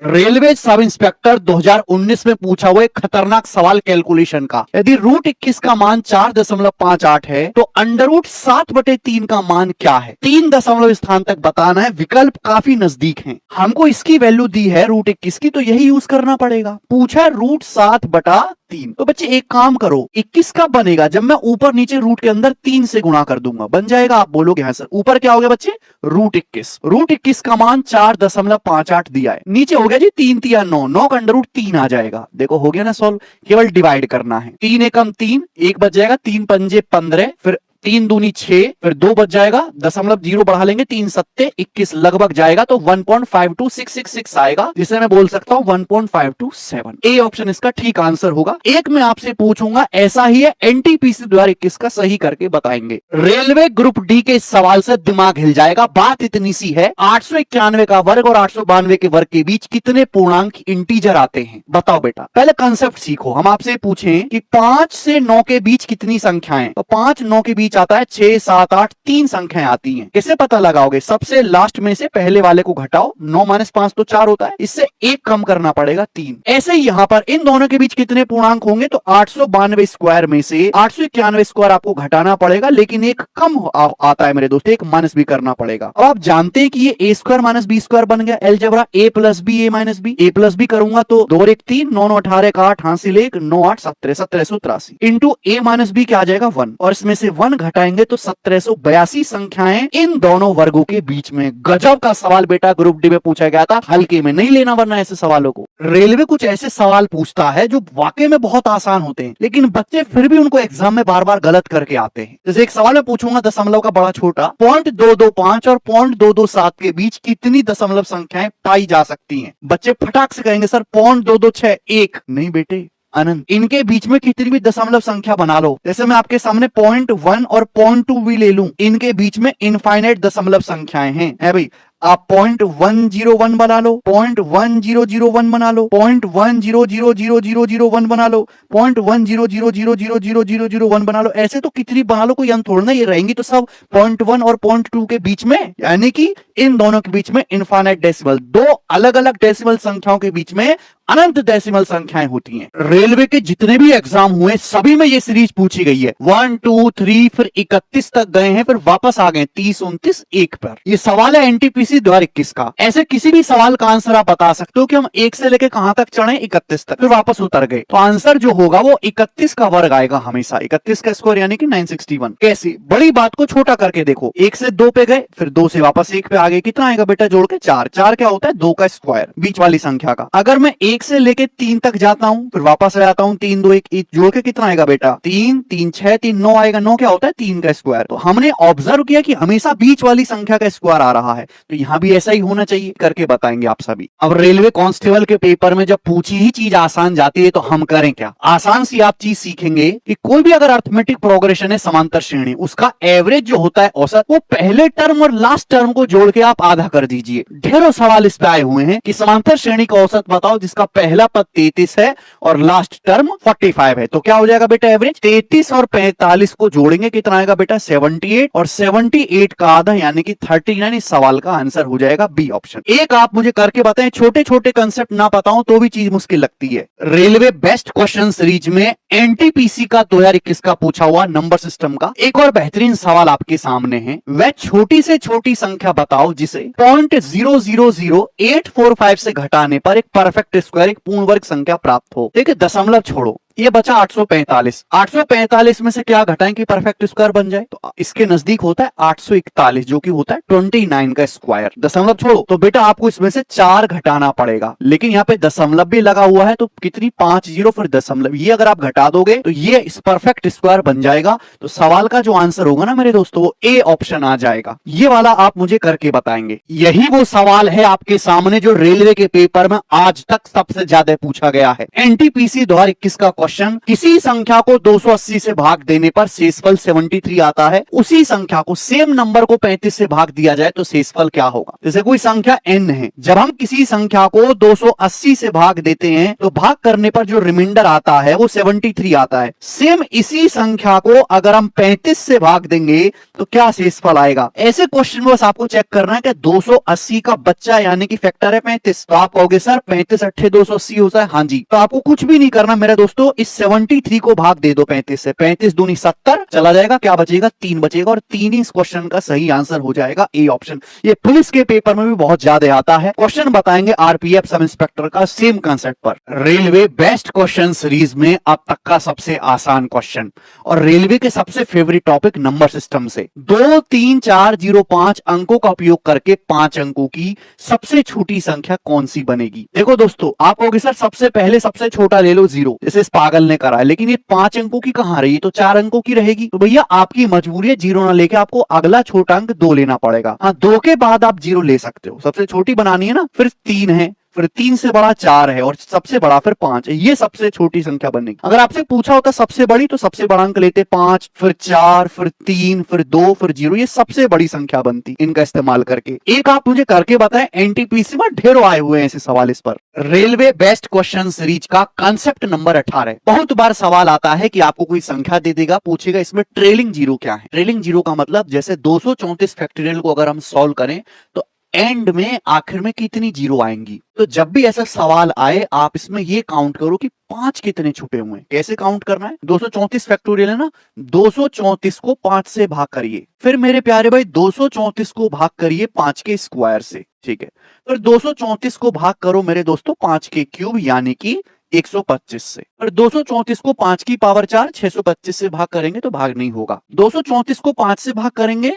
Railway sub inspector 2019 में पूछा हुआ एक खतरनाक सवाल कैलकुलेशन का। यदि रूट 21 का मान 4.58 है तो अंडर रूट 7/3 का मान क्या है? 3 दशमलव स्थान तक बताना है। विकल्प काफी नजदीक हैं। हमको इसकी वैल्यू दी है रूट 21 की, तो यही यूज करना पड़ेगा। पूछा है रूट 7/3। तो बच्चे एक काम करो, 21 कब बनेगा? जब मैं ऊपर नीचे रूट के अंदर 3 से गुणा कर दूंगा, बन जाएगा। आप बोलोगे हाँ सर, ऊपर क्या हो गया बच्चे? रूट 21। रूट 21 का मान 4.58 दिया है, नीचे हो गया जी 3 3 9, 9 का अंडर रूट 3 आ जाएगा। देखो हो गया ना सॉल्व, केवल डिवाइड करना है। 3 एकम 3, 1 बच जाएगा, 3 पंजे 15, फिर 3 दूनी 6, फिर 2 बच जाएगा, दशमलव 0 बढ़ा लेंगे, 3 सत्ते 21 लगभग जाएगा, तो 1.52666 आएगा, जिसे मैं बोल सकता हूं 1.527। ए ऑप्शन इसका ठीक आंसर होगा। एक मैं आपसे पूछूंगा, ऐसा ही है, एनटीपीसी 2021 का सही करके बताएंगे। रेलवे ग्रुप डी के इस सवाल से दिमाग हिल जाएगा। बात इतनी सी है, 891 का वर्ग और 892 के वर्ग के बीच कितने पूर्णांक इंटीजर आते हैं? बताओ बेटा, पहले कंसेप्ट सीखो। हम आपसे पूछें कि 5 से 9 के बीच कितनी संख्याएं, तो 5 9 के बीच आता है 6 7 8, 3 संख्याएं आती हैं। कैसे पता लगाओगे? सबसे लास्ट में से पहले वाले को घटाओ, 9 - 5 तो 4 होता है, इससे एक कम करना पड़ेगा 3। ऐसे ही यहां पर इन दोनों के बीच कितने पूर्णांक होंगे? तो 892 स्क्वायर में से 891 स्क्वायर आपको घटाना पड़ेगा, लेकिन एक कम आता है मेरे दोस्त, एक माइनस भी करना पड़ेगा। अब आप जानते हैं कि ये ए स्क्वायर माइनस बी स्क्वायर बन गया। एलजेब्रा ए प्लस बी ए माइनस बी, ए प्लस बी करूंगा तो 2 और 1 3, 9 9 18 का 8 हासिल 1, 9 8 17 1783 इंटू ए माइनस बी क्या आ जाएगा 1, और इसमें से 1 घटाएंगे तो 1782 संख्याएं इन दोनों वर्गों के बीच में। गजब का सवाल बेटा, ग्रुप डी में पूछा गया था, हल्के में नहीं लेना वरना ऐसे सवालों को। रेलवे कुछ ऐसे सवाल पूछता है जो वाकई में बहुत आसान होते हैं, लेकिन बच्चे फिर भी उनको एग्जाम में बार बार गलत करके आते हैं। जैसे एक सवाल मैं पूछूंगा दशमलव का बड़ा छोटा, 0.225 और 0.227 के बीच कितनी दशमलव संख्याएं पाई जा सकती हैं? बच्चे फटाक से कहेंगे सर 0.226 1, नहीं बेटे अनंत। इनके बीच में कितनी भी दशमलव संख्या बना लो, जैसे मैं आपके सामने 0.1 और 0.2 भी ले लूं, इनके बीच में इनफाइनाइट दशमलव संख्याएं हैं। है भाई, आप 0.101 बना लो, 0.1001 बना लो, 0.1000001 बना लो, 0.100000001 बना लो, ऐसे तो कितनी बना लो, कोई अंत थोड़ा ना, ये रहेंगी तो सब 0.1 और 0.2 के बीच में, यानी कि इन दोनों के बीच में इनफाइनाइट डेसिमल, दो अलग अलग डेसिमल संख्याओं के बीच में अनंत डेसिमल संख्याएं होती हैं। रेलवे के जितने भी एग्जाम हुए सभी में ये सीरीज पूछी गई है। 1 2 3 फिर 31 तक गए हैं, फिर वापस आ गए 30 29 1 पर। ये सवाल है एनटीपीसी 2021 का। ऐसे किसी भी सवाल का आंसर आप बता सकते हो कि हम 1 से लेके कहां तक चढ़े, 31 तक, फिर वापस उतर गए, तो आंसर जो होगा वो 31 का वर्ग आएगा हमेशा। 31 का स्क्वायर यानी कि 961। कैसे? बड़ी बात को छोटा करके देखो, 1 से 2 पे गए, फिर 2 से वापस 1 पे आ गए, कितना आएगा बेटा जोड़ के? 4। 4 क्या होता है? 2 का स्क्वायर, बीच वाली संख्या का। अगर मैं 1 से लेके 3 तक जाता हूं, फिर वापस आ जाता हूं, 3 2 1 जोड़ के कितना आएगा बेटा? 3 3 6 3 9 आएगा। 9 क्या होता है? 3 का स्क्वायर। तो हमने ऑब्जर्व किया कि हमेशा बीच वाली संख्या का स्क्वायर आ रहा है, तो यहां भी ऐसा ही होना चाहिए, करके बताएंगे आप सभी। अब रेलवे कांस्टेबल के पेपर में जब पूछी ही चीज आसान जाती है तो हम करें क्या? आसान सी आप चीज सीखेंगे कि कोई भी अगर अर्थमेटिक प्रोग्रेशन है समांतर श्रेणी, उसका एवरेज जो होता है औसत, वो पहले टर्म और लास्ट टर्म को जोड़ के आप आधा कर दीजिए। ढेरों सवाल इस पे आए हुए हैं कि समांतर श्रेणी का औसत बताओ जिसका पहला पद 33 है और लास्ट टर्म 45 है, तो क्या हो जाएगा बेटा एवरेज? 33 और 45 को जोड़ेंगे, कितना आएगा बेटा? 78, और 78 का आधा यानी कि 39। इस सवाल का आंसर हो जाएगा बी ऑप्शन। एक आप मुझे करके बताएं, छोटे छोटे कंसेप्ट ना बताऊं तो भी चीज मुश्किल लगती है। रेलवे बेस्ट क्वेश्चन सीरीज में एनटीपीसी का 2021 का पूछा हुआ नंबर सिस्टम का एक और बेहतरीन सवाल आपके सामने है। वह छोटी से छोटी संख्या बताओ जिसे 0.000845 से घटाने पर एक परफेक्ट स्क्वायर, एक पूर्ण वर्ग संख्या प्राप्त हो। देखिए दशमलव छोड़ो, ये बचा 845। 845 में से क्या घटाएं कि परफेक्ट स्क्वायर बन जाए? तो इसके नजदीक होता है 841, जो कि होता है 29 का स्क्वायर। दशमलव छोड़ो, तो बेटा आपको इसमें से 4 घटाना पड़ेगा, लेकिन यहाँ पे दशमलव भी लगा हुआ है, तो कितनी 50 फिर दशमलव, ये अगर आप घटा दोगे तो ये इस परफेक्ट स्क्वायर बन जाएगा। तो सवाल का जो आंसर होगा ना मेरे दोस्तों, वो ए ऑप्शन आ जाएगा। ये वाला आप मुझे करके बताएंगे। यही वो सवाल है आपके सामने जो रेलवे के पेपर में आज तक सबसे ज्यादा पूछा गया है। एनटीपीसी 2021 का क्वेश्चन, किसी संख्या को 280 से भाग देने पर शेषफल 73 आता है, उसी संख्या को सेम नंबर को 35 से भाग दिया जाए तो शेषफल क्या होगा। जैसे कोई संख्या n है, जब हम किसी संख्या को 280 से भाग देते हैं तो भाग करने पर जो रिमाइंडर आता है वो 73 आता है। सेम इसी संख्या को अगर हम 35 से भाग देंगे तो क्या शेषफल आएगा। ऐसे क्वेश्चन में बस आपको चेक करना है कि 280 का बच्चा यानी कि फैक्टर है 35, तो आप कहोगे सर 35 अट्ठे 280 होता है। हाँ जी, तो आपको कुछ भी नहीं करना मेरे दोस्तों, इस 73 को भाग दे दो 35 से, 35 दूनी 70 चला जाएगा, क्या बचेगा 3 बचेगा, और 3 ही इस क्वेश्चन का सही आंसर हो जाएगा, ए ऑप्शन। ये पुलिस के पेपर में भी बहुत ज्यादा आता है। क्वेश्चन बताएंगे आरपीएफ सब इंस्पेक्टर का सेम कंसेप्ट पर। रेलवे बेस्ट क्वेश्चन सीरीज में अब तक का सबसे आसान क्वेश्चन और रेलवे के सबसे फेवरेट टॉपिक नंबर सिस्टम से। 2 3 4 0 5 अंकों का उपयोग करके 5 अंकों की सबसे छोटी संख्या कौन सी बनेगी। देखो दोस्तों, आप कहोगे सर सबसे पहले सबसे छोटा ले लो 0, जैसे इस पागल ने करा है, लेकिन ये 5 अंकों की कहां रही, तो 4 अंकों की रहेगी। तो भैया आपकी मजबूरी है 0 ना लेके आपको अगला छोटा अंक 2 लेना पड़ेगा। हाँ, 2 के बाद आप 0 ले सकते हो, सबसे छोटी बनानी है ना, फिर 3 है, फिर 3 से बड़ा 4 है और सबसे बड़ा फिर 5 है, ये सबसे छोटी संख्या बनेगी। अगर आपसे पूछा होता सबसे बड़ी तो सबसे बड़ा अंक लेते 5, फिर 4, फिर 3, फिर 2, फिर 0, ये सबसे बड़ी संख्या बनती इनका इस्तेमाल करके। एक आप मुझे करके बताएं, एनटीपीसी में ढेरों आए हुए हैं ऐसे सवाल इस पर। रेलवे बेस्ट क्वेश्चन सीरीज का कंसेप्ट नंबर 18। बहुत बार सवाल आता है कि आपको कोई संख्या दे देगा, पूछेगा इसमें ट्रेलिंग जीरो क्या है। ट्रेलिंग जीरो का मतलब जैसे 234 फैक्टोरियल को अगर हम सॉल्व करें तो एंड में आखिर में कितनी जीरो आएंगी। तो जब भी ऐसा सवाल आए आप इसमें ये काउंट करो कि 5 कितने छुपे हुए हैं। कैसे काउंट करना है, 234 फैक्टोरियल है ना, 234 को 5 से भाग करिए, फिर मेरे प्यारे भाई 234 को भाग करिए 5 के स्क्वायर से, ठीक है। फिर 234 को भाग करो मेरे दोस्तों 5 के क्यूब यानी कि 125 से। और 234 को 5 की पावर 4 625 से भाग करेंगे तो भाग नहीं होगा। 234 को 5 से भाग करेंगे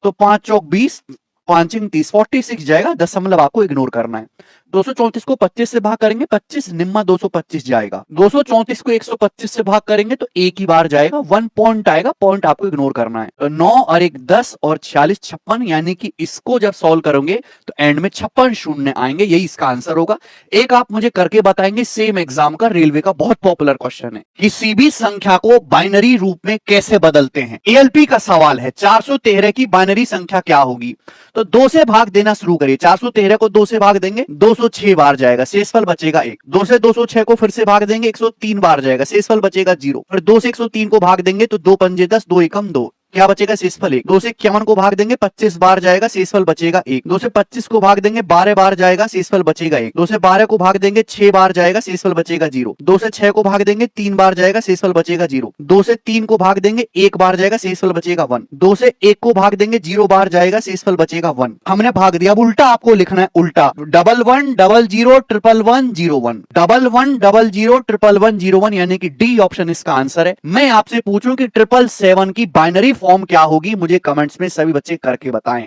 तो 5 चौक 20, 5 30, 46 जाएगा, दशमलव आपको इग्नोर करना है। 234 को 25 से भाग करेंगे 25 निम्मा 225 जाएगा। 234 को 125 से भाग करेंगे तो एक ही बार जाएगा, 1 पॉइंट आएगा, पॉइंट आपको इग्नोर करना है। तो 9 और 1 10 और 46 56, यानी कि इसको जब सॉल्व करोगे तो एंड में 56 शून्य आएंगे, यही इसका आंसर होगा। एक आप मुझे करके बताएंगे सेम एग्जाम का, रेलवे का बहुत पॉपुलर क्वेश्चन है, किसी भी संख्या को बाइनरी रूप में कैसे बदलते हैं। एएलपी का सवाल है, 413 की बाइनरी संख्या क्या होगी। तो 2 से भाग देना शुरू करिए, 413 को 2 से भाग देंगे 206 बार जाएगा, शेषफल बचेगा 1। 2 से 206 को फिर से भाग देंगे 103 बार जाएगा, शेषफल बचेगा 0। फिर 2 से 103 को भाग देंगे तो 2 पंजे 10, 2 एकम 2, क्या बचेगा शेषफल 1। 2 से 51 को भाग देंगे 25 बार जाएगा, शेषफल बचेगा 1। 2 से 25 को भाग देंगे 12 बार जाएगा, शेषफल बचेगा 1। 2 से 12 को भाग देंगे 6 बार जाएगा, शेषफल बचेगा 0। 2 से 6 को भाग देंगे 3 बार जाएगा, शेषफल बचेगा 0। 2 से 3 को भाग देंगे 1 बार जाएगा, शेषफल बचेगा 1। 2 से 1 को भाग देंगे 0 बार जाएगा, शेषफल बचेगा 1। हमने भाग दिया, अब उल्टा आपको लिखना है, उल्टा 11 00 111 01, 11 00 111 01, यानी कि डी ऑप्शन इसका आंसर है। मैं आपसे पूछूं कि 777 की बाइनरी फॉर्म क्या होगी, मुझे कमेंट्स में सभी बच्चे करके बताएं।